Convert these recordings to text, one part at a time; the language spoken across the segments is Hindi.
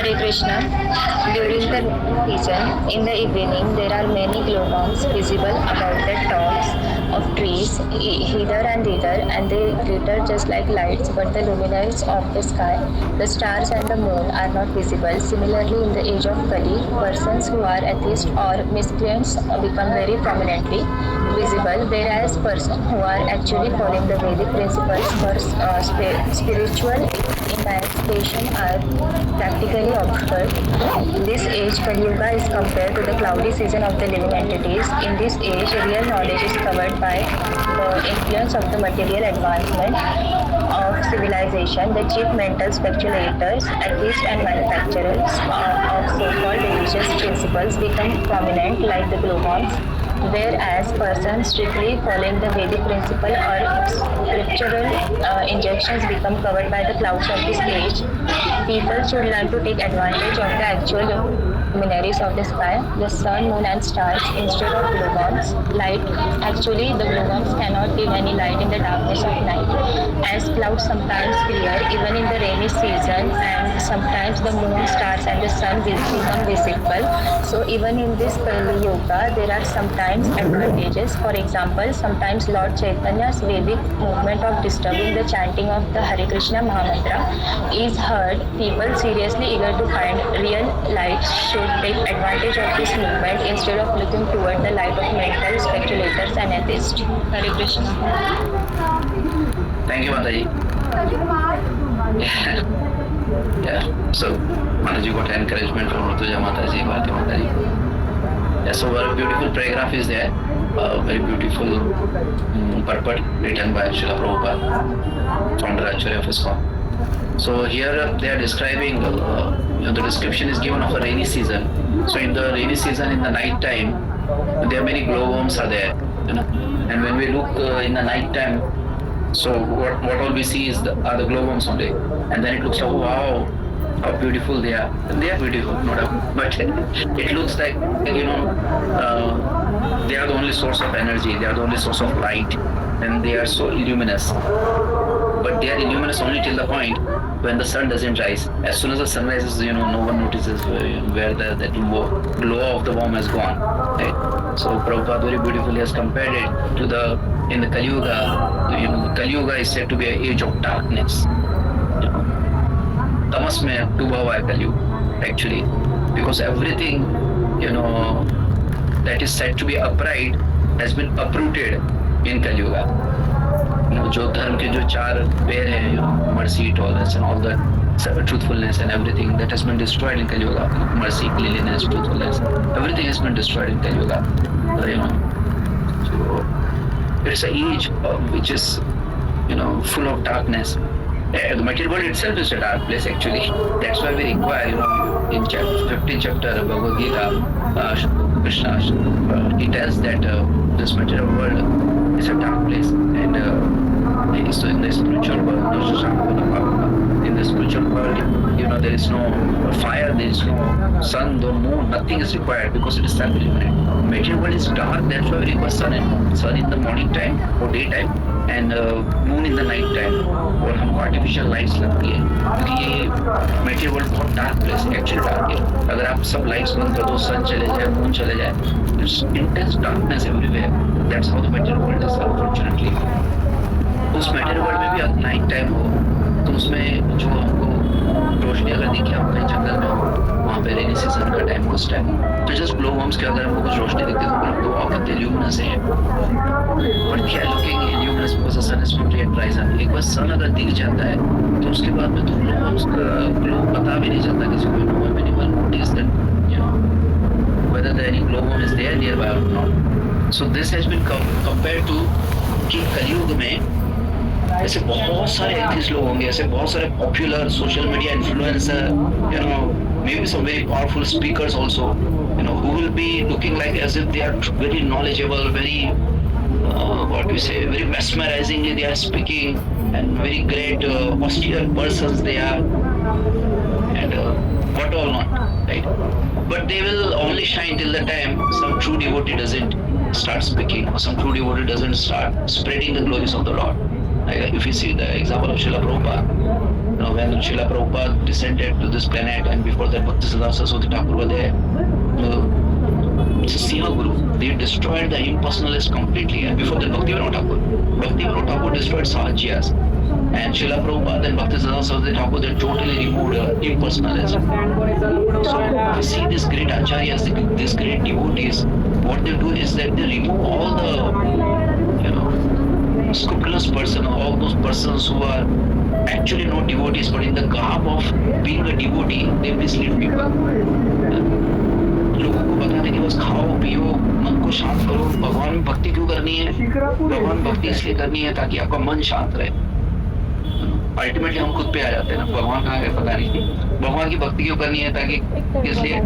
Hare Krishna. During the rainy season, in the evening, there are many glow worms visible above the tops of trees, hither and thither, and they glitter just like lights. But the luminaries of the sky, the stars and the moon, are not visible. Similarly, in the age of Kali, persons who are atheists or miscreants become very prominently visible, whereas persons who are actually following the Vedic principles for spiritual emancipation are practically obscured. This age, Kali Yuga, is compared to the cloudy season of the living entities. In this age, real knowledge is covered by the influence of the material advancement of civilization. The chief mental speculators, atheists and manufacturers of so-called religious principles become prominent like the glowworms, whereas persons strictly following the Vedic principle or scriptural injections become covered by the clouds of this age. People should learn to take advantage of the actual luminaries of the sky, the sun, moon and stars instead of glowworms. Light, actually the glowworms cannot give any light in the darkness of night, as clouds sometimes clear even in the rainy season, and sometimes the moon, stars and the sun will become visible. So even in this Kali Yuga, there are sometimes advantages. For example, sometimes Lord Chaitanya's Vedic movement of disturbing the chanting of the Hare Krishna Mahamantra is heard. People seriously eager to find real light should take advantage of this movement instead of looking toward the light of mental speculators and atheists. Hare Krishna. Thank you, Mataji. Yeah. So, Mataji got encouragement from Rutuja Mataji, Bharti Mataji. Yeah, so a beautiful paragraph is there. Very beautiful purport written by Srila Prabhupada, founder actually of ISKCON. So here they are describing, the description is given of a rainy season. So in the rainy season, in the night time, there are many glowworms are there, and when we look in the night time, so what all we see is are the glowworms only, and then it looks like, wow, how beautiful they are. They are beautiful, no doubt, but it looks like, they are the only source of energy, they are the only source of light, and they are so luminous. But they are luminous only till the point when the sun doesn't rise. As soon as the sun rises, no one notices where that glow of the worm has gone. Right? So Prabhupada very beautifully has compared it to in the Kali Yuga. Kali Yuga is said to be an age of darkness. Tamas mein डूबा हुआ है Kali Yuga, actually, because everything that is said to be upright has been uprooted in Kali Yuga. जो धर्म के जो चार पैर हैं, mercy, tolerance and all that, truthfulness and everything that has been destroyed in Kali Yuga. Mercy, cleanliness, truthfulness, everything has been destroyed in Kali Yuga. So it's an age which is full of darkness. The material world itself is a dark place actually. That's why we require, in 15th chapter of Bhagavad Gita, Krishna, he tells that this material world is a dark place, and so in the spiritual world, in the spiritual world, there is no fire, there is no sun, no moon, nothing is required because it is self-illuminate. Material world is dark, that's why we require sun in the morning time or daytime, and moon in the night time, और हमको artificial lights लगती है, क्योंकि ये material world बहुत dark place है, actually dark है. अगर आप सब lights बंद कर दो, sun चले जाए, moon चले जाए, there's intense darkness everywhere. That's how the material world is, unfortunately. उस material world में भी अगर night time हो, तो उसमें जो हमको रोशनी अगर दिखे, हम कहीं जंगल में हो, वहाँ पे रेनी सीजन का टाइम उस टाइम, तो जस्ट ग्लो वर्म्स के अगर हमको कुछ रोशनी दिखती है तो वो कितने ल्यूमिनस है. बट क्या looking luminous because the sun is not yet risen. एक बार सन अगर दिख जाता है तो उसके बाद में तो ग्लो वर्म्स का ग्लो पता भी नहीं चलता किसी को. No one anyone notice that whether there any glowworm is there nearby or not. So this has been compared to कि कलयुग में ऐसे बहुत सारे एथिस्ट लोग होंगे, ऐसे बहुत सारे popular social media influencer, maybe some very powerful speakers also, who will be looking like as if they are very knowledgeable, very very mesmerizingly they are speaking, and very great austere persons they are, and what all not, right? But they will only shine till the time some true devotee doesn't start speaking, or some true devotee doesn't start spreading the glories of the Lord. Like if you see the example of Srila Prabhupada, when Srila Prabhupada descended to this planet, and before that Bhaktisiddhanta Saraswati Thakur were there. Siha Guru, they destroyed the impersonalists completely, and before that Bhaktivinoda Thakur destroyed Sahajiyas, and Srila Prabhupada and Bhaktisiddhanta Saraswati Thakur, they totally removed impersonalism. So we see these great acharyas, these great devotees, what they do is that they remove all the scrupulous person, all those persons who are actually not devotees, but in the garb of being a devotee, they mislead people. लोगों को बताते कि बस खाओ पियो मन को शांत करो, भगवान में भक्ति क्यों करनी है, भगवान भक्ति इसलिए करनी है ताकि आपका मन शांत रहे। अल्टीमेटली हम खुद पे आ जाते हैं ना, भगवान कहाँ है पता नहीं, भगवान की भक्ति क्यों करनी है ताकि इसलिए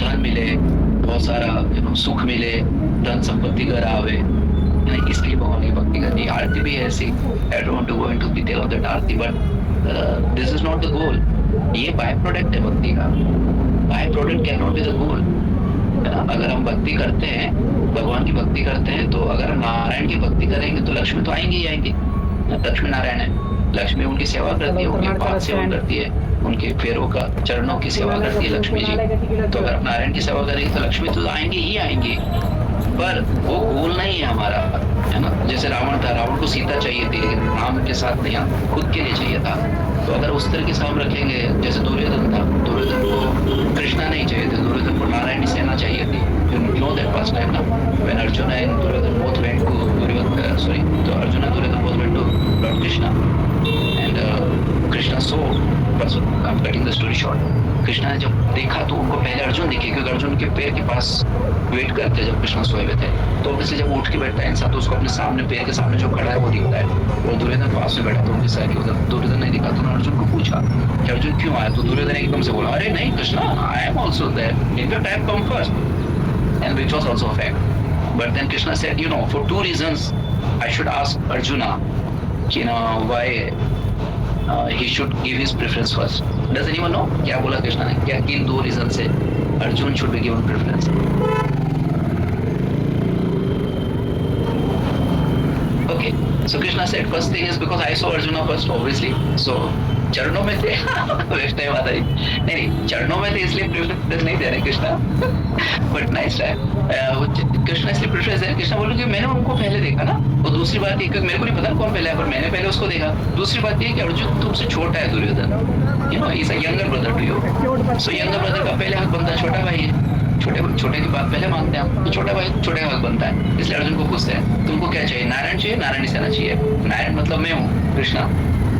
धन मिले, बहुत सारा सुख मिले, धन संपत्ति घर आवे, इसलिए भगवान की भक्ति करनी है। आरती भी है ऐसी, I don't want to go into detail of that aarti, but this is not the goal. ये बाय प्रोडक्ट है भक्ति का, byproduct can not be the goal. अगर हम भक्ति करते हैं, भगवान की भक्ति करते हैं, तो अगर हम नारायण की भक्ति करेंगे तो लक्ष्मी तो आएंगी ही आएंगी। लक्ष्मी नारायण है, लक्ष्मी उनकी सेवा करती है, उनके पाद सेवा करती है, उनके पैरों का चरणों की सेवा करती है लक्ष्मी जी। तो अगर आप नारायण की सेवा करेंगे तो लक्ष्मी तो आएंगी ही आएंगी, पर वो गोल नहीं है हमारा, है ना। जैसे रावण था, रावण को सीता चाहिए थी, लेकिन राम के साथ नहीं, खुद के लिए चाहिए था। तो अगर उस तरीके से हम रखेंगे, जैसे दुर्योधन था, दुर्योधन को कृष्णा नहीं चाहिए थे, दुर्योधन को नारायण की सेना चाहिए थी। You know that past time now, when Arjuna and Duryodhana both went to so Arjuna and Duryodhana both went to Lord Krishna, and Krishna saw, but I'm cutting the story short. Krishna ने जब देखा तो उनको पहले अर्जुन दिखे, क्योंकि अर्जुन के पैर के पास वेट करते जब कृष्णा सोए हुए थे। तो ऑब्वियसली जब उठ के बैठता है इंसान तो उसको अपने सामने पैर के सामने जो खड़ा है वो दिखता है। वो दुर्योधन पास में बैठा तो उनके साइड उधर दुर्योधन नहीं दिखा, तो उन्होंने अर्जुन को पूछा कि अर्जुन क्यों आया, तो दुर्योधन एकदम से बोला, अरे नहीं Krishna, I am also there, in fact I have come first, and which was also a fact. But then Krishna said, for 2 reasons I should ask Arjuna, why he should give his preference first. Does anyone know? क्या बोला कृष्णा ने, क्या किन 2 रीजन से Arjun should be given preference? Okay, so Krishna said first thing is because I saw Arjuna first, obviously. So चरणों में थे वैष्णव माता जी, नहीं चरणों में थे इसलिए प्रेफरेंस नहीं दे रहे कृष्णा, बट नाइस है कृष्णा इसलिए प्रेफरेंस है। कृष्णा बोलो कि मैंने उनको पहले देखा ना, और दूसरी बात ये, क्योंकि मेरे को नहीं पता कौन पहले है, पर मैंने पहले उसको देखा। दूसरी बात ये कि अर्जुन तुमसे छोटा है Duryodhan, is a younger brother to you. So younger brother का पहले हक बनता है, छोटा भाई है, छोटे की बात पहले मानते हैं हम, तो छोटा भाई छोटे का हक बनता है। इसलिए अर्जुन को पूछते हैं तुमको क्या चाहिए, नारायण चाहिए, नारायण सेना चाहिए। नारायण मतलब मैं हूँ Krishna,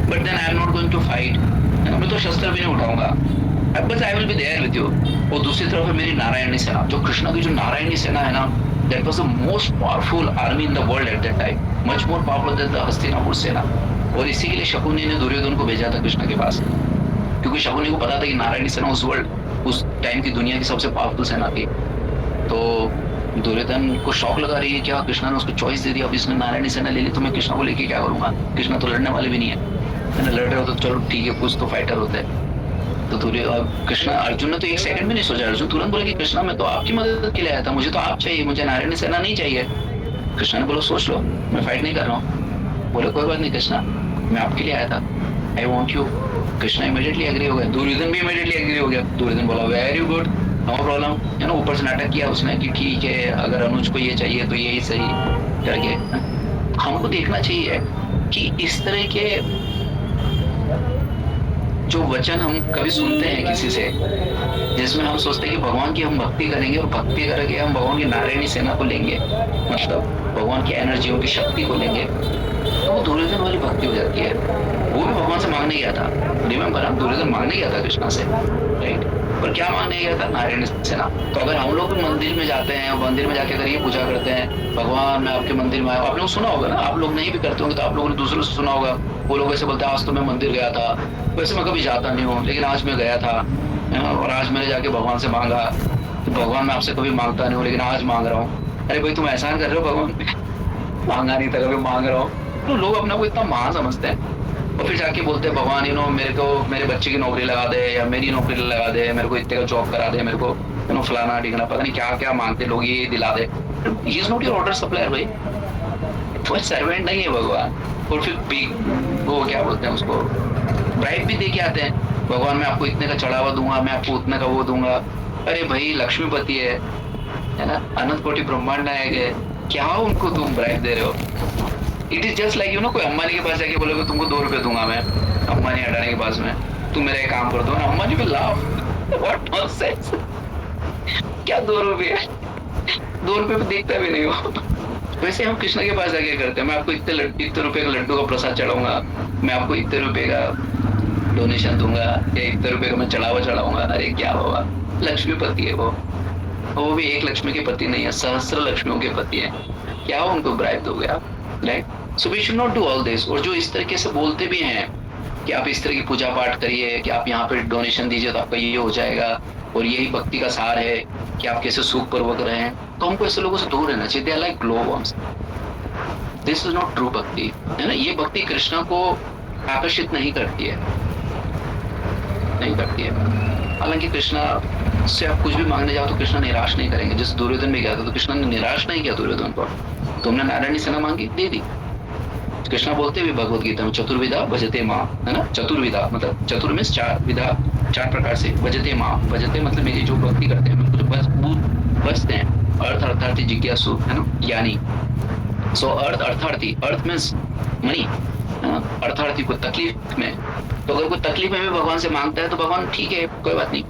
but then I am not going to fight, मैं तो शस्त्र भी नहीं उठाऊंगा, बस I will be there with you. और दूसरी तरफ है मेरी नारायणी सेना, जो कृष्णा की जो नारायणी सेना है ना, that was the most powerful army in the world at that time, much more powerful than the Hastinapur सेना। और इसी के लिए शकुनी ने दुर्योधन को भेजा था कृष्णा के पास, क्योंकि शकुनी को पता था कि नारायणी सेना उस टाइम की दुनिया की सबसे पावरफुल सेना थी। तो दुर्योधन को शौक लगा रही है, क्या कृष्णा ने उसको चॉइस दे दी, अब इसने नारायणी सेना ले ली तो मैं कृष्णा को लेके क्या करूंगा, कृष्णा तो लड़ने वाले भी नहीं है, लड़ रहे हो तो चलो ठीक है, कुछ तो फाइटर होते हैं। तो कृष्णा, अर्जुन ने तो 1 सेकंड भी नहीं सोचा, अर्जुन तुरंत बोले कि कृष्णा मैं तो आपकी मदद के लिए आया था, मुझे तो आप चाहिए, मुझे नारायणी सेना नहीं चाहिए। कृष्णा ने बोला सोच लो, मैं फाइट नहीं कर रहा हूँ। बोले कोई बात नहीं कृष्णा, मैं आपके लिए आया था, I want you. Krishna immediately agree हो गया, दुर्योधन भी इमीडिएटली एग्री हो गया। दुर्योधन बोला वेरी गुड, नो प्रॉब्लम, ऊपर से नाटक किया उसने कि ठीक है, अगर अनुज को ये चाहिए तो यही सही करके। हमको देखना चाहिए कि इस तरह के जो वचन हम कभी सुनते हैं किसी से, जिसमें हम सोचते हैं कि भगवान की हम भक्ति करेंगे और भक्ति करके हम भगवान की नारायणी सेना को लेंगे, मतलब भगवान की एनर्जियों की शक्ति को लेंगे, तो वो दुर्योधन वाली भक्ति हो जाती है। वो भी भगवान से मांगने गया था, रिमेम्बर, दुर्योधन मांगने गया था कृष्णा से, राइट, पर क्या मांगने गया था, नारायणी सेना। तो अगर हम लोग मंदिर में जाते हैं, मंदिर में जाके अगर ये पूजा करते हैं, भगवान मैं आपके मंदिर में आया, आप लोग सुना होगा ना, आप लोग नहीं भी करते होंगे तो आप लोगों ने दूसरों से सुना होगा, वो लोग ऐसे बोलते हैं आज तो मैं मंदिर गया था, वैसे मैं कभी जाता नहीं हूँ, लेकिन आज मैं गया था और आज मैंने जाके भगवान से मांगा, भगवान मैं आपसे कभी मांगता नहीं हूँ लेकिन आज मांग रहा हूँ। अरे भाई तुम एहसान कर रहे हो, भगवान मांगा नहीं था कभी, मांग रहा हूँ। तो लोग अपने को इतना महान समझते हैं और फिर जाके बोलते हैं भगवान मेरे बच्चे की नौकरी लगा दे, या मेरी नौकरी लगा दे, मेरे को इतने का जॉब करा दे, मेरे को फलाना ढिकना, पता नहीं क्या क्या मांगते लोग, ये दिला दे। He is not your order supplier भाई, वो सर्वेंट नहीं है भगवान। और फिर वो क्या बोलते हैं उसको, ब्राइब भी दे के आते हैं, भगवान मैं आपको इतने का चढ़ावा दूंगा, मैं आपको उतने का वो दूंगा। अरे भाई लक्ष्मीपति है ना, अनंत कोटि ब्रह्मांड नायक है, क्या उनको तुम ब्राइब दे रहे हो? इट इज जस्ट लाइक कोई अंबानी के पास जाके बोलोगे तुमको 2 रुपए दूंगा मैं, अंबानी अडानी के पास में, तुम मेरा एक काम कर दो ना, Ambani will laugh, what nonsense, क्या 2 रुपए, 2 रुपए में देखता भी नहीं हो। वैसे हम कृष्ण के पास जाके करते हैं, मैं आपको इतने रुपए का लड्डू का प्रसाद चढ़ाऊंगा, मैं आपको इतने रुपए का डोनेशन दूंगा, या इतने रुपए का मैं चढ़ाऊंगा। अरे क्या होगा, लक्ष्मीपति है वो भी एक लक्ष्मी के पति नहीं है, सहस्त्र लक्ष्मियों के पति है, क्या उनको ब्राइब दोगे आप, right? So we should not do all this. और जो इस तरीके से बोलते भी हैं कि आप इस तरह की पूजा पाठ करिए, कि आप यहाँ पे डोनेशन दीजिए तो आपका ये हो जाएगा, और यही भक्ति का सार है कि आप कैसे सुख पूर्वक रहें, तो हमको ऐसे लोगों से दूर रहना चाहिए। They are like glow worms, this is not true bhakti, है ना। ये भक्ति कृष्ण को आकर्षित नहीं करती है, नहीं करती है। हालांकि कृष्ण से आप कुछ भी मांगने जाओ तो कृष्ण निराश नहीं करेंगे। जैसे दुर्योधन भी गया था तो कृष्ण ने निराश नहीं किया दुर्योधन को, तुमने नारायणी सेना मांगी, दे दी। कृष्ण बोलते भी भगवत गीता में चतुर्विधा भजते माँ, है ना। चतुर्विधा मतलब चतुर में 4 विधा, 4 प्रकार से। भजते माँ, भजते मतलब मेरी जो भक्ति करते हैं, जो बचते हैं, अर्थ अर्थार्थी जिज्ञासु, है ना, ज्ञानी। सो अर्थ अर्थार्थी, अर्थ मीन्स मनी, अर्थार्थी को तकलीफ में, तो अगर कोई तकलीफ में भी भगवान से मांगता है तो भगवान ठीक है कोई बात नहीं,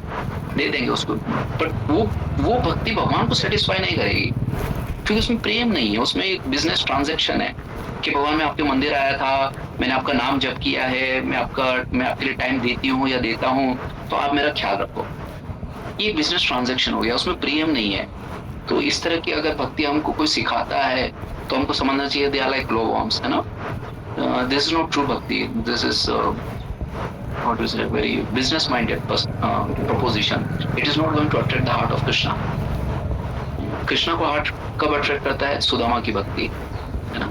दे देंगे उसको। बट वो भक्ति भगवान को सेटिस्फाई नहीं करेगी, क्योंकि उसमें प्रेम नहीं है, उसमें एक बिजनेस ट्रांजैक्शन है कि भगवान मैं आपके मंदिर आया था, मैंने आपका नाम जप किया है, मैं आपके लिए टाइम देती हूँ या देता हूँ, तो आप मेरा ख्याल रखो। ये बिजनेस ट्रांजैक्शन हो गया, उसमें प्रेम नहीं है। तो इस तरह की अगर भक्ति हमको कोई सिखाता है तो हमको समझना चाहिए they are like glow worms, है ना। This is not true bhakti, this is what is a very business minded proposition. It is not going to attract the heart of Krishna. Krishna को हार्ट कब अट्रैक्ट करता है? सुदामा की भक्ति, है ना।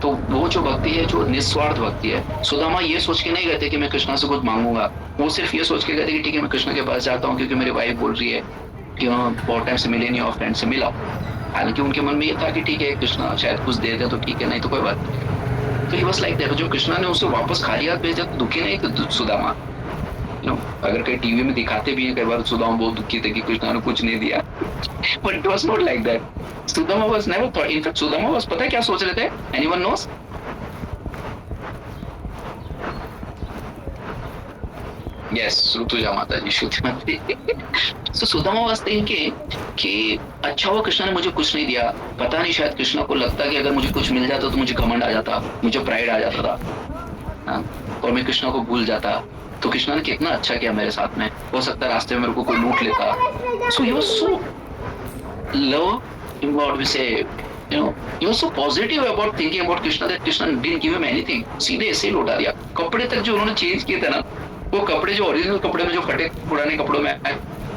तो वो जो भक्ति है जो निस्वार्थ भक्ति है। सुदामा ये सोच के नहीं गए थे कि मैं कृष्णा से कुछ मांगूंगा, वो सिर्फ ये सोच के गए थे कि ठीक है मैं कृष्णा के पास जाता हूँ क्योंकि मेरी वाइफ बोल रही है कि बहुत टाइम से मिले नहीं और फ्रेंड से मिला। हालांकि उनके मन में ये था कि ठीक है कृष्णा शायद कुछ दे दे तो ठीक है, नहीं तो कोई बात नहीं। तो ही बस लाइक दैट। जो कृष्णा ने उसे वापस खाली हाथ भेजा तो दुखी नहीं तो सुदामा, अगर कहीं टीवी में दिखाते भी हैं कई बार सुदामा बहुत दुखी थे कि कृष्णा ने कुछ नहीं दिया, but it was not like that. Sudama was never thought, in fact Sudama was पता है क्या सोच रहे थे? Anyone nose? यस, ऋतुजा माता जी, श्रुति। तो सुदामा वाज थिंकिंग कि अच्छा हुआ कृष्णा ने मुझे कुछ नहीं दिया, पता नहीं शायद कृष्णा को लगता कि अगर मुझे कुछ मिल जाता तो मुझे घमंड आ जाता, मुझे प्राइड आ जाता था, और मैं कृष्णा को भूल जाता। तो कृष्णा ने कितना अच्छा किया मेरे साथ में, हो सकता है रास्ते में मेरे को कोई लूट लेता। So he was so love about we say, he was so positive about thinking about Krishna that Krishna didn't give him anything. सीधे ऐसे ही लौटा दिया। कपड़े तक जो उन्होंने चेंज किए थे ना, वो कपड़े जो ओरिजिनल कपड़े में जो फटे पुराने कपड़ों में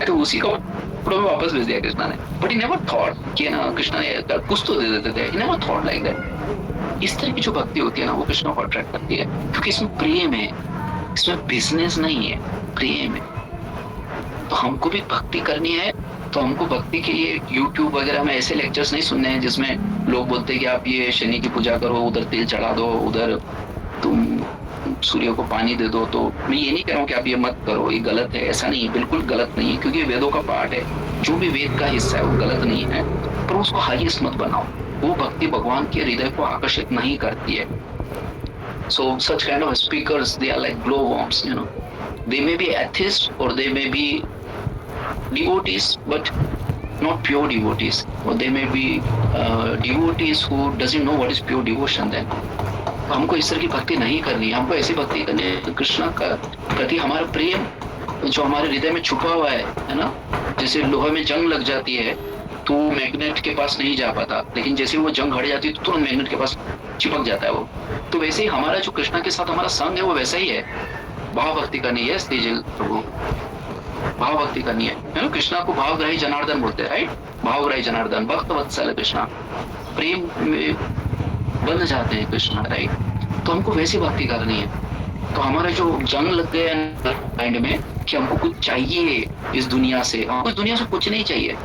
तो उसी कपड़ों में वापस भेज दिया कृष्णा ने। बट ही नेवर थॉट कि ना कृष्णा ने कुछ तो दे देते थे, he never thought like that. इस तरह की जो भक्ति होती है ना वो कृष्णा को अट्रैक्ट करती है, क्योंकि इसमें प्रेम है, इसमें बिजनेस नहीं है, प्रेम है। तो हमको भी भक्ति करनी है तो हमको भक्ति के लिए YouTube वगैरह में ऐसे लेक्चर्स नहीं सुनने हैं जिसमें लोग बोलते हैं कि आप ये शनि की पूजा करो, उधर तेल चढ़ा दो, उधर तुम सूर्य को पानी दे दो। तो मैं ये नहीं कह रहा हूँ कि आप ये मत करो, ये गलत है, ऐसा नहीं है, बिल्कुल गलत नहीं है, क्योंकि वेदों का पार्ट है। जो भी वेद का हिस्सा है वो गलत नहीं है, पर उसको हाईएस्ट मत बनाओ। वो भक्ति भगवान के हृदय को आकर्षित नहीं करती है। So such kind of speakers, they are like glowworms, They may be atheists or they may be devotees, but not pure devotees. Or they may be devotees who doesn't know what is pure devotion then. हमको इस तरह की भक्ति नहीं करनी है, हमको ऐसी भक्ति करनी है कृष्ण का प्रति हमारा प्रेम जो हमारे हृदय में छुपा हुआ है ना। जैसे लोहे में जंग लग जाती है तो मैग्नेट के पास नहीं जा पाता, लेकिन जैसे वो जंग हट जाती है तो तुरंत मैग्नेट के पास चिपक जाता है वो। तो वैसे ही हमारा जो कृष्णा के साथ हमारा संग है वो वैसा ही है। भाव भक्ति करनी है तेजल प्रभु, भाव भक्ति करनी है। कृष्णा को भावग्राही जनार्दन बोलते हैं, राइट। भावग्राही जनार्दन, भक्त वत्सल कृष्णा, प्रेम में बंध जाते हैं कृष्णा, राइट। तो हमको वैसी भक्ति करनी है। तो हमारा जो जंग लग गया माइंड में कि हमको कुछ चाहिए इस दुनिया से, हमको इस दुनिया से कुछ नहीं चाहिए।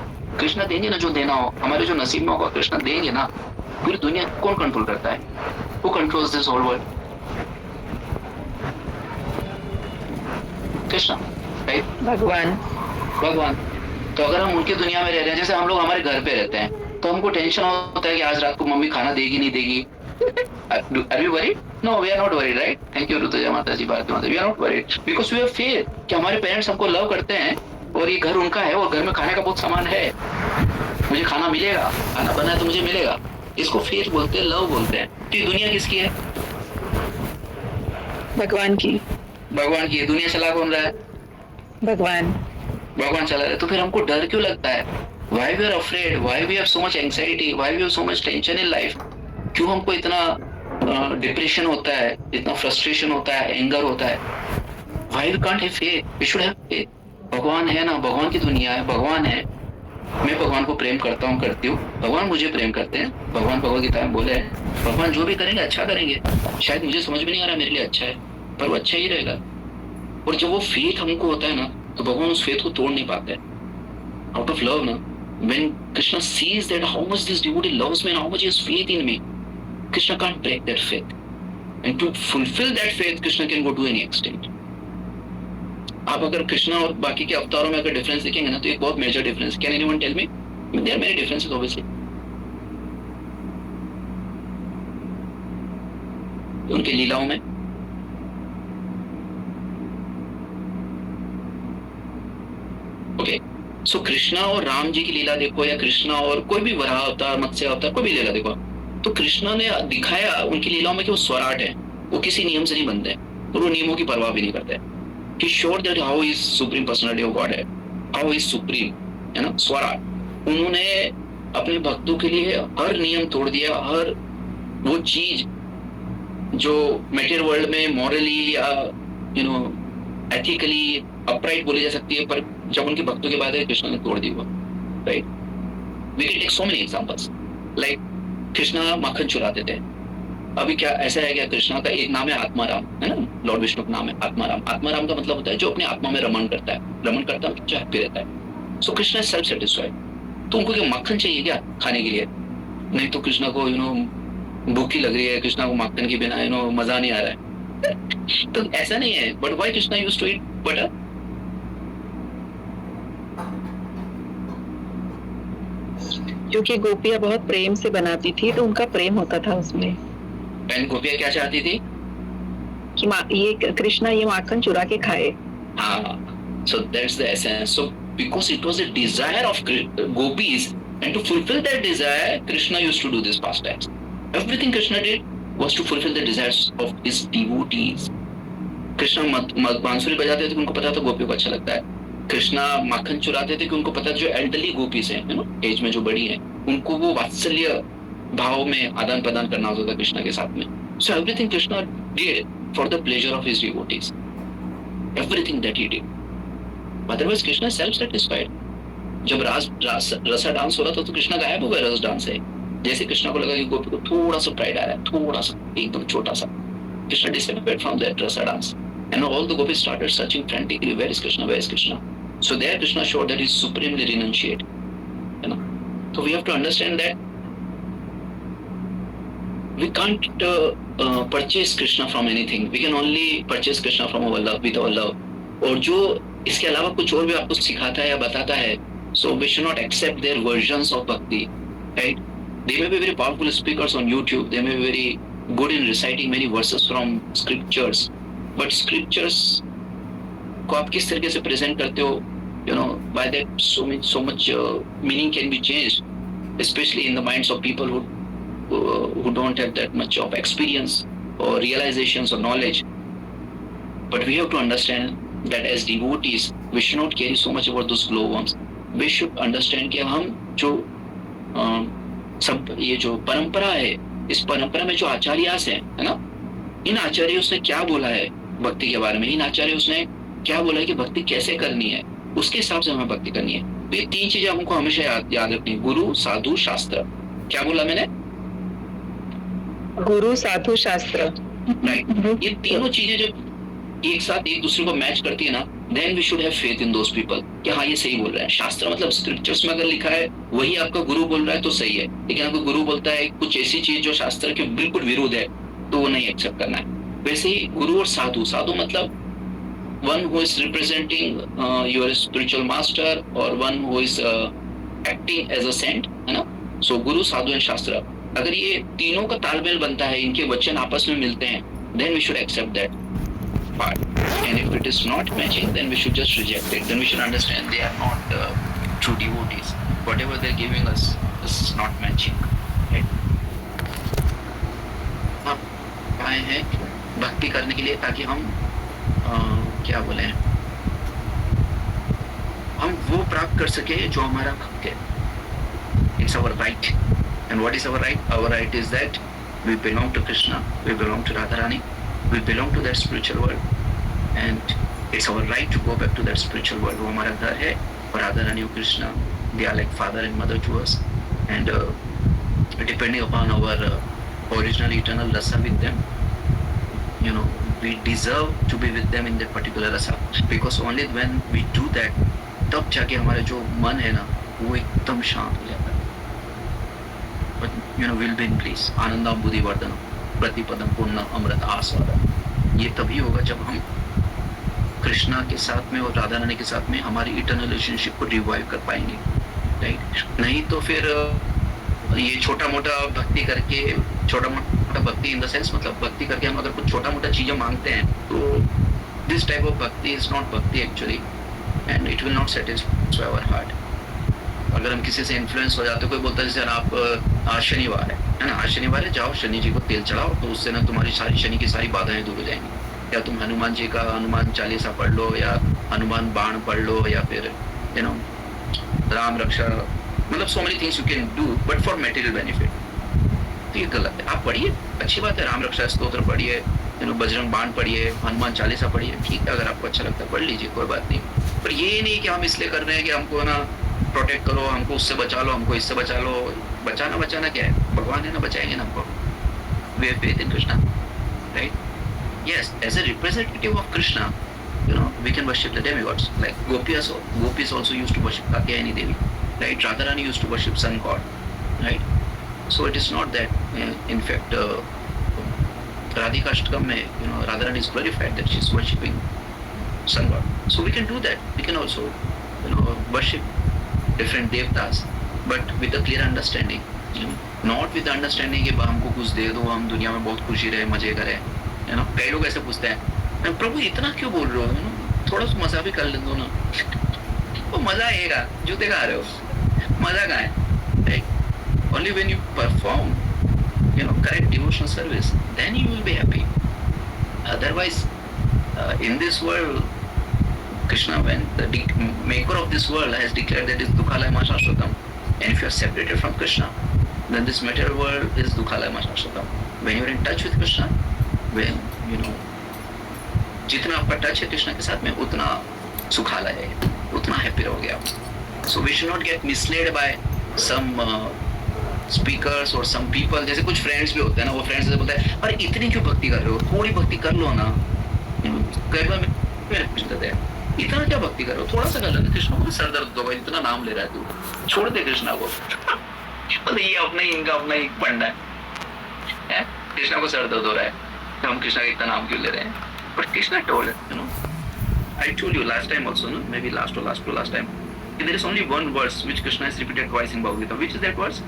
कृष्णा देंगे ना जो देना हो, हमारे जो नसीब में होगा कृष्णा देंगे ना। पूरी दुनिया कौन कंट्रोल करता है? वो controls this whole world. Krishna, right? भगवान। भगवान। तो अगर हम उनकी दुनिया में रह रहे हैं, जैसे हम लोग हमारे घर पे रहते हैं, तो हमको टेंशन होता है कि आज रात को मम्मी खाना देगी नहीं देगी। Are we worried? No, we are not worried, right? Thank you Rutuja माता जी, भारती माता। We are not worried because we have faith कि हमारे पेरेंट्स हमको लव करते हैं और ये घर उनका है और घर में खाने का बहुत सामान है, मुझे खाना मिलेगा, खाना बना है तो मुझे मिलेगा। इसको फेथ बोलते हैं, लव बोलते हैं। तो ये दुनिया किसकी है? भगवान की। भगवान की है। दुनिया चला कौन रहा है? भगवान। भगवान चला रहा है। तो फिर हमको डर क्यों लगता है? Why we are afraid? Why we have so much anxiety? Why we have so much tension in life? क्यों हमको इतना डिप्रेशन होता है, इतना फ्रस्ट्रेशन होता है, एंगर होता है? Why we can't have faith? We should have faith. भगवान है ना, भगवान की दुनिया है, भगवान है। मैं भगवान को प्रेम करता हूँ, करती हूँ, भगवान मुझे प्रेम करते हैं। भगवान भगवद गीता में बोले हैं, भगवान जो भी करेंगे अच्छा करेंगे। शायद मुझे समझ में नहीं आ रहा मेरे लिए अच्छा है, पर वो अच्छा ही रहेगा। और जब वो फेथ हमको होता है ना, तो भगवान उस फेथ को तोड़ नहीं पाते। आउट ऑफ लव ना, when Krishna sees that how much this devotee loves me and how much he has faith in me, Krishna can't break that faith. And to fulfill that faith, Krishna can go to any extent. आप अगर कृष्णा और बाकी के अवतारों में अगर डिफरेंस देखेंगे ना, तो एक बहुत major difference. Can anyone tell me? There are many differences obviously. उनके लीलाओं में ओके, सो कृष्णा और राम जी की लीला देखो, या कृष्णा और कोई भी वराह अवतार, मत्स्य अवतार, कोई भी लीला देखो, तो कृष्णा ने दिखाया उनकी लीलाओं में कि वो स्वराट है, वो किसी नियम से नहीं बनते और वो नियमों की परवाह भी नहीं करते। He showed that how is supreme personality of God है, how is supreme, है ना, स्वराट। उन्होंने अपने भक्तों के लिए हर नियम तोड़ दिया, हर वो चीज जो मटेरियल वर्ल्ड में मॉरली या एथिकली अपराइट बोली जा सकती है, पर जब उनके भक्तों के बाद कृष्ण ने तोड़ दी वो, right? We can take so many examples, like Krishna माखन चुराते थे। अभी क्या ऐसा है क्या, कृष्णा का एक नाम है आत्माराम, है ना, लॉर्ड विष्णु का नाम है आत्माराम। आत्माराम का मतलब होता है जो अपने आत्मा में रमण करता है, रमण करता है जो हैप्पी रहता है। सो कृष्णा सेल्फ सेटिस्फाइड। तो उनको क्या मक्खन चाहिए क्या खाने के लिए? नहीं तो कृष्णा को भूखी लग रही है, कृष्णा को मक्खन के बिना मजा नहीं आ रहा है। तो ऐसा नहीं है। But why Krishna used to eat butter? क्योंकि गोपियां बहुत प्रेम से बनाती थी, तो उनका प्रेम होता था उसमें। एंड गोपियां क्या चाहती थी? कि ये कृष्णा ये माखन चुरा के खाए। हाँ, so that's the essence. So because it was a desire of gopis, and to fulfill that desire, Krishna used to do this pastimes. Everything Krishna did was to fulfill the desires of his devotees. Krishna बांसुरी बजाते थे, उनको पता था गोपियों को अच्छा लगता है। कृष्णा माखन चुराते थे कि उनको पता था जो एल्डरली गोपीज हैं, एज में जो बड़ी हैं, उनको वो वात्सल्य भाव में आदान प्रदान करना होता था कृष्णा के साथ में। So everything Krishna did for the pleasure of his devotees. Everything that he did. Otherwise Krishna is self-satisfied. जब रसा डांस हो रहा था तो कृष्णा गायब हो गया रस डांस से। जैसे कृष्णा को लगा कि गोपी को थोड़ा सा प्राइड आ रहा है, थोड़ा सा, एकदम छोटा सा, Krishna disappeared from that rasa dance. And all the gopis started searching frantically, where is Krishna, where is Krishna? So there Krishna showed that he is supremely renunciate. So we have to understand that we can't purchase Krishna from anything. We can only purchase Krishna from our love, with our love. और जो इसके अलावा कुछ और भी आपको सिखाता है या बताता है, so we should not accept their versions of bhakti, right? They may be very powerful speakers on YouTube. They may be very good in reciting many verses from scriptures. But scriptures को आप किस तरीके से present करते हो, by that so much meaning can be changed, especially in the minds of people who don't have that much of experience or realizations or knowledge. But we have to understand that as devotees, we should not carry so much about those glowworms. We should understand कि हम जो सब ये जो परंपरा है, इस परंपरा में जो आचार्यास है ना, इन आचार्यों ने क्या बोला है भक्ति के बारे में, इन आचार्यों ने क्या बोला है कि भक्ति कैसे करनी है, उसके हिसाब से हमें भक्ति करनी है। तो ये तीन चीजें हमको हमेशा याद रखनी है, गुरु, साधु, शास्त्र। क्या बोला मैंने? गुरु, साधु, शास्त्र, राइट। ये तीनों चीजें जब एक साथ एक दूसरे को मैच करती है ना, then we should have faith in those people कि हाँ ये सही बोल रहा है। शास्त्र मतलब स्क्रिप्चर्स में अगर लिखा है वही आपका गुरु बोल रहा है तो सही है, लेकिन अगर गुरु बोलता है कुछ ऐसी चीज जो शास्त्र के बिल्कुल विरुद्ध है तो वो नहीं एक्सेप्ट करना है। वैसे ही गुरु और साधु, साधु मतलब one who is representing your spiritual master or one who is acting as a saint, है ना? So गुरु, साधु एंड शास्त्र, अगर ये तीनों का तालमेल बनता है, इनके वचन आपस में मिलते हैं, then we should accept that part. And if it is not matching, then we should just reject it. Then we should understand they are not true devotees. Whatever they're giving us is not matching. Right? हम आए हैं भक्ति करने के लिए ताकि हम क्या बोले, हम वो प्राप्त कर सके जो हमारा हक है. It's our right. And what is our right? Our right is that we belong to Krishna, we belong to Radharani, we belong to that spiritual world, and it's our right to go back to that spiritual world. वो हमारा घर है, और Radharani और Krishna, they are like father and mother to us, and depending upon our original eternal rasa with them, you know, we deserve to be with them in that particular rasa, because only when we do that, तब जाके हमारा जो मन है ना, वो एकदम शांत हो जाता है. But you know, we'll be in bliss. आनंदम बुद्धि वर्धन प्रतिपदम पूर्ण अमृत आस्वादन. ये तभी होगा जब हम कृष्णा के साथ में और राधा रानी के साथ में हमारी इटर्नल रिलेशनशिप को रिवाइव कर पाएंगे. राइट? नहीं तो फिर ये छोटा मोटा भक्ति करके, छोटा मोटा भक्ति इन द सेंस, मतलब भक्ति करके हम अगर कुछ छोटा मोटा चीजें मांगते हैं, तो this type of bhakti is not bhakti actually, and it will not satisfy our heart. अगर हम किसी से इन्फ्लुएंस हो जाते, कोई बोलता है जैसे आप आज शनिवार है ना, आज शनिवार है, जाओ शनि जी को तेल चढ़ाओ, तो उससे ना तुम्हारी सारी शनि की सारी बाधाएं दूर हो जाएंगी. या तुम हनुमान जी का हनुमान चालीसा पढ़ लो, या हनुमान बाण पढ़ लो, या फिर यू नो राम रक्षा, मतलब so many things you can do but for material benefit. तो ये गलत है. आप पढ़िए, अच्छी बात है, राम रक्षा स्तोत्र पढ़िए, यू नो बजरंग बाण पढ़िए, हनुमान चालीसा पढ़िए, ठीक है, अगर आपको अच्छा लगता है पढ़ लीजिए, कोई बात नहीं. पर ये नहीं कि हम इसलिए कर रहे हैं कि हमको ना प्रोटेक्ट करो, हमको उससे बचा लो, हमको इससे बचा लो. बचाना क्या है, भगवान है ना, बचाएंगे ना हमको. We have faith in Krishna, right? Yes, as a representative of Krishna, you know, we can worship the demigods. Like gopis also used to worship Katyayani Devi, right? Radharani used to worship sun god, right? So it is not that, in fact, Radhika Ashtakam mein, you know, Radharani is glorified that she is worshipping sun god. So we can do that. We can also, you know, worship different devtas, but with a clear understanding, you know, not with the understanding कि हमको कुछ दे दो, हम दुनिया में बहुत खुशी रहे, मजे करें. You know, कई लोग ऐसे पूछते हैं, प्रभु इतना क्यों बोल रहे हो, थोड़ा सा मजा भी कर ले दो ना. वो मजा आएगा, जूते खा रहे हो, मजा कहाँ है, right? Only when you perform, you know, correct devotional service, then you will be happy. Otherwise in this world, Krishna, when the maker of this world has declared that it's Dukhalayama Shashvatam, and if you are separated from Krishna, then this material world is Dukhalayama Shashvatam. When you are in touch with Krishna, when you know, जितना आपका टच है कृष्ण के साथ में, उतना सुखालय है, उतना हैप्पी रहोगे आप. So we should not get misled by some speakers or some people. जैसे कुछ फ्रेंड्स भी होते हैं ना, वो फ्रेंड्स ऐसे बोलते हैं, अरे इतनी क्यों भक्ति कर रहे हो, थोड़ी भक्ति कर लो ना. कई बार मेरे पूछते हैं, इतना क्या भक्ति कर रहे हो, थोड़ा सा कर लो. कृष्ण को सर दर्द होगा, इतना नाम ले रहा है तू, छोड़ दे कृष्णा को. ये अपना ही, इनका अपना ही पंडा है. कृष्णा को सर दर्द हो रहा है, हम कृष्णा का इतना नाम क्यों ले रहे हैं. But Krishna told it, you know. I told you last time also, no? Maybe last time. There is only one verse which Krishna has repeated twice in Bhagavad Gita. Which is that verse?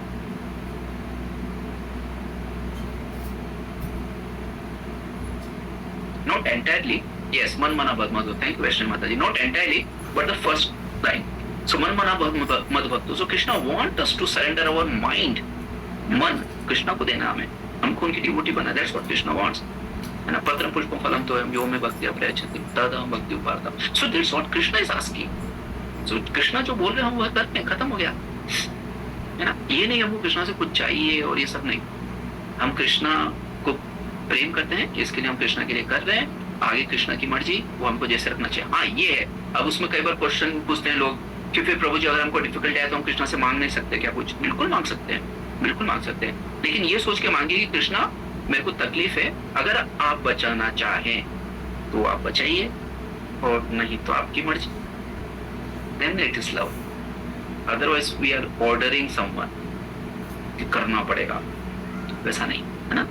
Not entirely. Yes, man mana bhad madhu. Thank you, Vaishnavi Mataji. Not entirely, but the first line. So man mana bhad madhu. So Krishna wants us to surrender our mind. Man, Krishna को देना हमें. हमको उनकी डिवोटी बना. That's what Krishna wants. है ना, पत्र पुष्प फलम तो यो में भक्ति अप्रयच्छति तदहं भक्ति उपारतम. So that's what Krishna is asking. So Krishna जो बोल रहे हैं हम वह करते हैं, खत्म हो गया, है ना. ये नहीं हमको कृष्णा से कुछ चाहिए और ये सब नहीं. हम कृष्णा को प्रेम करते हैं, इसके लिए हम कृष्णा के लिए कर रहे हैं. आगे कृष्णा की मर्जी, वो हमको जैसे रखना चाहिए. हाँ ये है. अब उसमें कई बार क्वेश्चन पूछते हैं लोग कि फिर प्रभु जी अगर हमको डिफिकल्ट है तो हम कृष्णा से मांग नहीं सकते क्या कुछ. बिल्कुल मांग सकते हैं, बिल्कुल मांग सकते हैं, लेकिन ये सोच के मांगिए कि कृष्णा मेरे को तकलीफ है, अगर आप बचाना चाहें तो आप बचाइए, और नहीं तो आपकी मर्जी. Then it is love. Otherwise we are ordering someone कि करना पड़ेगा, वैसा नहीं, है ना.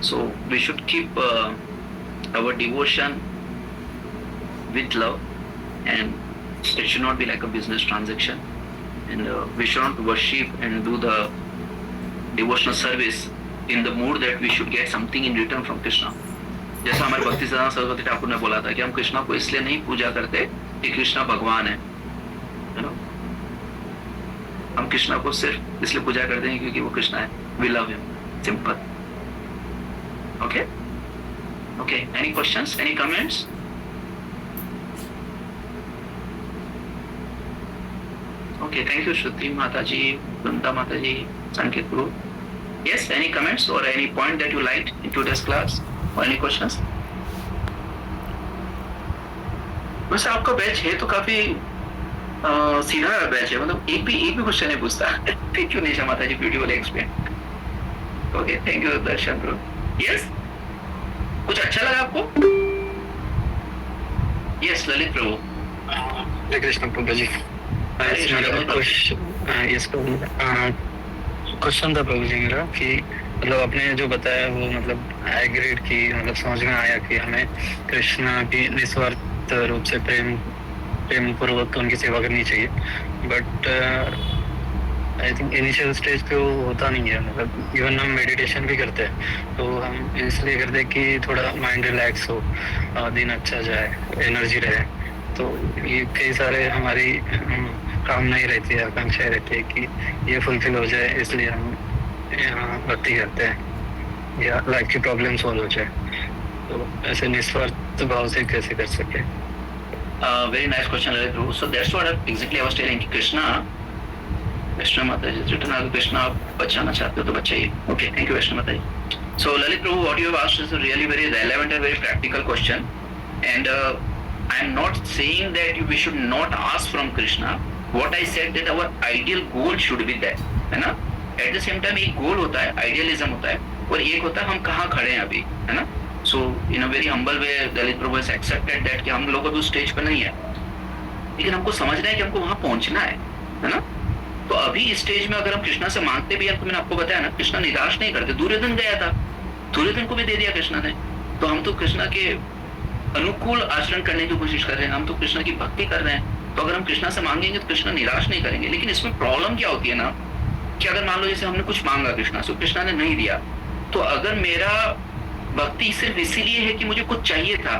So we should keep our devotion with love, and it should not be like a business transaction. And we should not worship and do the devotional service in the mood that we should get something in return from Krishna. जैसा हमारे भक्ति सिद्धांत सरस्वती ठाकुर ने बोला था कि हम कृष्णा को इसलिए नहीं पूजा करते कि कृष्णा भगवान है, you know? हम कृष्णा को सिर्फ इसलिए पूजा करते हैं क्योंकि वो कृष्णा है. We love him. Simple. Okay? Okay. Any questions? Any comments? Okay. Thank you, Shruti Mataji, Vrinda Mataji, Sanket Guru. Yes. Any comments or any point that you liked in today's class? Or any questions? वैसे आपका बैच है तो काफी सीधा बैच है, मतलब एक भी क्वेश्चन नहीं पूछता. थैंक यू निशा माता ji, beautiful explain. Okay, thank you Darshan bro. Yes, कुछ अच्छा लगा आपको? यस, ललित प्रभु. हरे कृष्ण प्रभु जी. क्वेश्चन था प्रभु जी मेरा कि मतलब आपने जो बताया वो मतलब एग्रीड की, मतलब समझ में आया कि हमें कृष्णा की निस्वार्थ रूप से प्रेम पूर्वक उनकी सेवा करनी चाहिए. But I think initial stage पे वो होता नहीं है. मतलब इवन हम मेडिटेशन भी करते हैं तो हम इसलिए करते हैं कि थोड़ा माइंड रिलैक्स हो, दिन अच्छा जाए, एनर्जी रहे. तो ये कई सारे हमारी कामनाएं रहती है, आकांक्षाएं रहती है कि ये फुलफिल हो जाए, इसलिए हम भक्ति करते हैं या लाइफ की प्रॉब्लम सॉल्व हो जाए. तो ऐसे निस्वार्थ भाव से कैसे कर सके? Very nice question, Lalit Prabhu. So that's what exactly I was telling कि Krishna माता जी रिटर्न आगे कृष्णा आप बचाना चाहते हो तो बचाइए. Okay, thank you Krishna माता जी. So Lalit Prabhu, what you have asked is a really very relevant and very practical question, and I am not saying that we should not ask from Krishna. What I said that our ideal goal should be that, है ना? At the same time एक गोल होता है, आइडियलिज्म होता है, और एक होता है हम कहाँ खड़े हैं अभी, है ना? So in a very humble way, Lalit Prabhu has accepted that कि हम लोग अभी उस स्टेज पर नहीं है, लेकिन हमको समझना है कि हमको वहाँ पहुँचना है ना? तो अभी इस स्टेज में अगर हम कृष्णा से मांगते भी हैं तो मैंने आपको बताया ना, कृष्णा निराश नहीं करते. दुर्योधन गया था, दुर्योधन को भी दे दिया कृष्णा ने. तो हम तो कृष्णा के अनुकूल आचरण करने की कोशिश कर रहे हैं, हम तो कृष्णा की भक्ति कर रहे हैं. तो अगर हम कृष्णा से मांगेंगे तो कृष्णा निराश नहीं करेंगे. लेकिन इसमें प्रॉब्लम क्या होती है ना कि अगर मान लो जैसे हमने कुछ मांगा कृष्णा से, कृष्णा ने नहीं दिया, तो अगर मेरा भक्ति सिर्फ इसीलिए है कि मुझे कुछ चाहिए था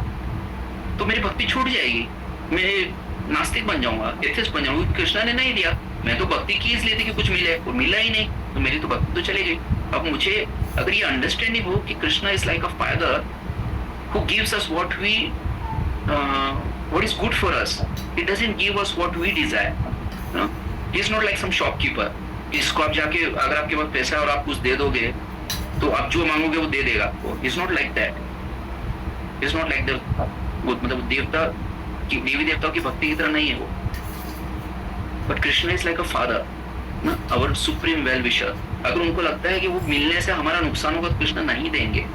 तो मेरी भक्ति छूट जाएगी, मैं नास्तिक बन जाऊंगा, एथिस्ट बन जाऊंगा. कृष्णा ने नहीं दिया, मैं तो भक्ति की इसलिए थी कि कुछ मिले, और मिला ही नहीं, तो मेरी तो भक्ति तो चली गई. अब मुझे अगर ये अंडरस्टैंडिंग हो कि Krishna is like a father who gives us what is good for us, he doesn't give us what we desire, you know? He is not like some shopkeeper इसको आप जाके अगर आपके पास पैसा है और आप कुछ दे दोगे तो आप जो मांगोगे वो दे देगा आपको. He's not like that. He's not like the मतलब देवता की, देवी देवताओं की भक्ति की तरह नहीं है वो. But Krishna is like a father, ना, our supreme well wisher. अगर उनको लगता है कि वो मिलने से हमारा नुकसान होगा तो कृष्णा नहीं देंगे,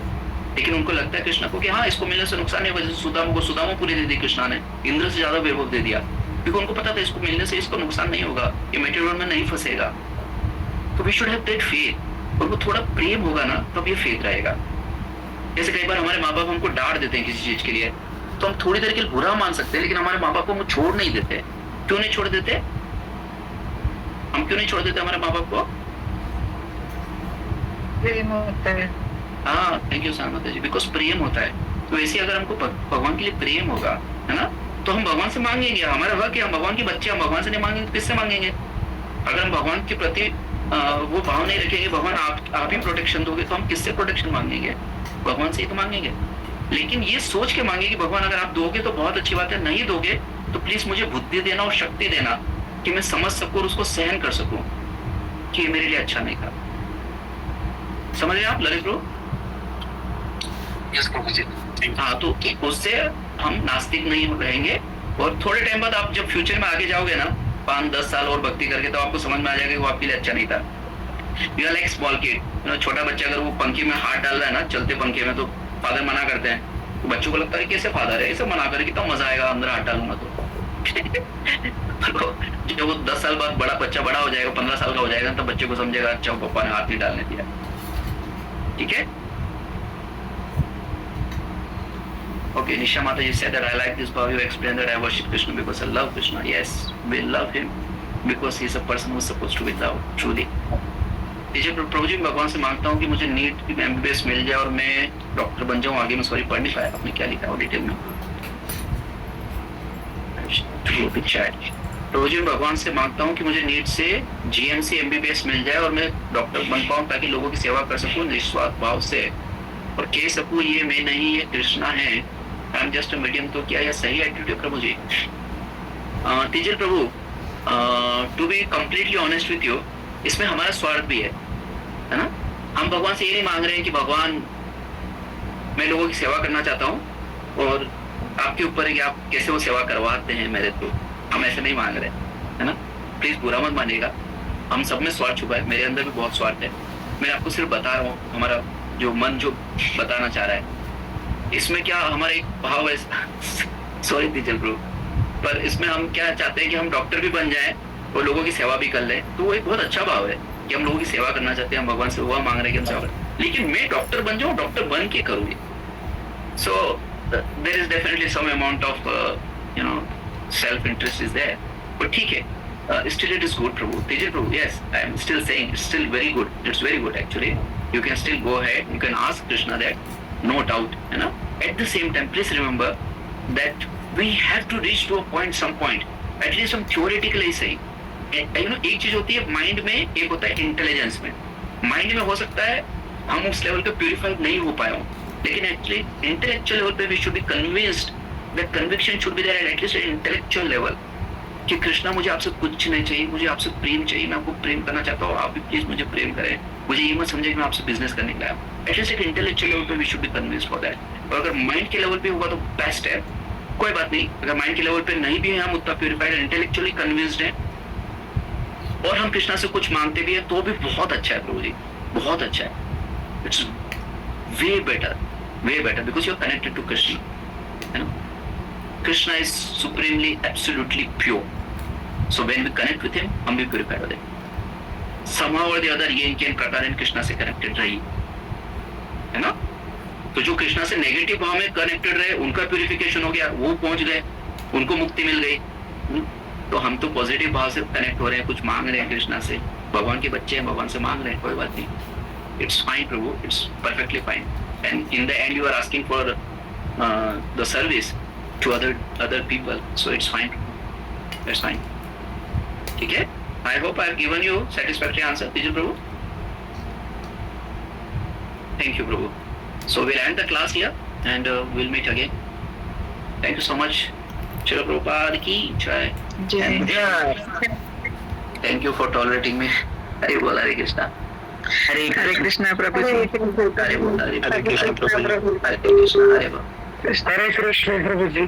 लेकिन उनको लगता है कृष्णा को कि हाँ इसको मिलने से नुकसान नहीं होगा. जैसे सुदामा को सुदामापुरी दे दी कृष्णा ने, इंद्र से ज्यादा वैभव दे दिया, क्योंकि उनको पता था इसको मिलने से इसको नुकसान नहीं होगा, ये मेटेरियल में नहीं फंसेगा. तो we should have that faith, और वो थोड़ा प्रेम होगा ना तब ये फेथ रहेगा. जैसे कई बार हमारे माँ बाप हमको डांट देते हैं किसी चीज के लिए, तो हम थोड़ी देर के लिए बुरा मान सकते हैं, लेकिन हमारे माँ बाप को हम छोड़ नहीं देते. क्यों नहीं छोड़ देते? हम क्यों नहीं छोड़ देते हमारे माँ बाप को? प्रेम होता है. हाँ, thank you Samata ji. Because प्रेम होता है. तो वैसे अगर हमको भगवान के लिए प्रेम होगा, है ना, तो हम भगवान से मांगेंगे. हमारा हक है, हम भगवान के बच्चे, हम भगवान से नहीं मांगेंगे तो किससे मांगेंगे? अगर हम भगवान के प्रति वो भाव नहीं रखेंगे, भगवान आप ही प्रोटेक्शन दोगे, तो हम किससे प्रोटेक्शन मांगेंगे? भगवान से ही तो मांगेंगे. लेकिन ये सोच के मांगे कि भगवान अगर आप दोगे तो बहुत अच्छी बात है, नहीं दोगे तो प्लीज मुझे बुद्धि देना और शक्ति देना कि मैं समझ सकूं और उसको सहन कर सकूं कि मेरे लिए अच्छा नहीं था. समझ रहे आप ललित ब्रो? यस प्रभु जी. हाँ, तो उससे हम नास्तिक नहीं रहेंगे. और थोड़े टाइम बाद आप जब फ्यूचर में आगे जाओगे ना, 5-10 साल और भक्ति करके, तो आपको समझ में आ जाएगा कि वो आपके लिए अच्छा नहीं था. You are like small kid, छोटा बच्चा अगर वो पंखे में हाथ डाल रहा है ना, चलते पंखे में, तो फादर मना करते हैं, तो बच्चों को लगता है कैसे फादर है, ऐसे मना करे, कितना मजा आएगा अंदर हाथ डालूंगा तो. जब वो 10 साल बाद बड़ा बच्चा बड़ा हो जाएगा, 15 साल का हो जाएगा, तब बच्चे को समझेगा अच्छा पापा ने हाथ नहीं डालने दिया. ठीक है. Okay, Nisha Mataji said that I like this how you explained that I worship Krishna because I love Krishna. Yes, we love him because he is a person who is supposed to be loved, truly. Teacher Prabhu ji, भगवान से मांगता हूँ कि मुझे नीट की MBBS मिल जाए और मैं डॉक्टर बन जाऊँ आगे। मैं सॉरी पढ़ नहीं पाया, आपने क्या लिखा है डिटेल में। प्रभु जी, भगवान से मांगता हूँ कि मुझे नीट से GMC MBBS मिल जाए और मैं डॉक्टर बन पाऊँ ताकि लोगों की सेवा कर सकूँ निस्वार्थ भाव से और कह सकूँ ये मैं नहीं, ये कृष्णा है, I am just a medium. तो क्या यह सही एटीट्यूड है Prabhu ji? Teacher Prabhu, to be completely honest with you, इसमें हमारा स्वार्थ भी है ना। हम भगवान से ये नहीं मांग रहे हैं कि भगवान मैं लोगों की सेवा करना चाहता हूँ और आपके ऊपर है कि आप कैसे वो सेवा करवाते हैं मेरे थ्रू। हम ऐसे नहीं मांग रहे, है ना। प्लीज बुरा मत मानिएगा, हम सब में स्वार्थ छुपा है, मेरे अंदर भी बहुत स्वार्थ है। मैं आपको सिर्फ बता रहा हूँ हमारा जो मन जो बताना चाह रहा है। इसमें क्या हमारा एक भाव है सॉरी टीचर ब्रो, पर इसमें हम क्या चाहते हैं कि हम डॉक्टर भी बन जाएं और लोगों की सेवा भी कर लें। तो वो एक बहुत अच्छा भाव है कि हम लोगों की सेवा करना चाहते हैं, हम भगवान से हुआ मांग रहे हैं कि हम सेवा करें, लेकिन मैं डॉक्टर बन जाऊँ, डॉक्टर बन के करूँगी। So there is definitely some amount of self interest is there, but ठीक है, still it is good Prabhu, Tejal Prabhu. yes, I am still saying it's still very good, it's very good actually. You can still go ahead, you can ask Krishna that, no doubt, you know. At the same time, please remember that we have to reach to a point, some point, at least हम theoretically सही, you know, एक चीज होती है माइंड में, एक होता है इंटेलिजेंस में। माइंड में हो सकता है हम उस लेवल पे प्यूरिफाइड नहीं हो पाए हो, लेकिन एक्चुअली इंटेलेक्चुअल लेवल पे we should be convinced, that conviction should be there at least intellectual level कि कृष्णा मुझे आपसे कुछ नहीं चाहिए, मुझे आपसे प्रेम चाहिए, मैं आपको प्रेम करना चाहता हूँ, आप भी प्लीज मुझे प्रेम करें। मुझे ये मत समझे कि मैं आपसे बिजनेस करने के लिए आया। एटलीस्ट एक इंटेलेक्चुअल लेवल पे we should be convinced for that. और अगर माइंड के लेवल पे होगा तो बेस्ट है, कोई बात नहीं। अगर माइंड के लेवल पे नहीं भी है, हम उतना प्यूरिफाइड इंटेलेक्चुअली कन्विंस्ड है और हम कृष्णा से कुछ मांगते भी है, तो भी बहुत अच्छा है प्रभु जी, बहुत अच्छा है। It's way better because you are connected to Krishna, है ना। Krishna is supremely, absolutely pure. So when we connect with him, हम भी purified होते हैं। Somehow or the other, ये इनके प्रकार कृष्णा से connected रही, है ना। तो जो कृष्णा से नेगेटिव भाव में कनेक्टेड रहे, उनका प्यूरिफिकेशन हो गया, वो पहुंच गए, उनको मुक्ति मिल गई। तो हम तो पॉजिटिव भाव से कनेक्ट हो रहे हैं, कुछ मांग रहे हैं कृष्णा से, भगवान के बच्चे हैं, भगवान से मांग रहे हैं, कोई बात नहीं। It's fine Prabhu, it's perfectly fine. And in the end, you are asking for the service to other people, so it's fine, that's fine. ठीक है, I hope I have given you satisfactory answer, Vijay Prabhu. Thank you Prabhu. So we'll end the class here and we'll meet again. Thank you so much. Chalo Prabhupada ki jai. Thank you for tolerating me. Hare Bol, Hare Krishna. Hare Krishna Prabhu ji. Hare Bol, Hare Hare Krishna Prabhu ji. Hare Krishna, Hare Bol. Hare Krishna Prabhu ji.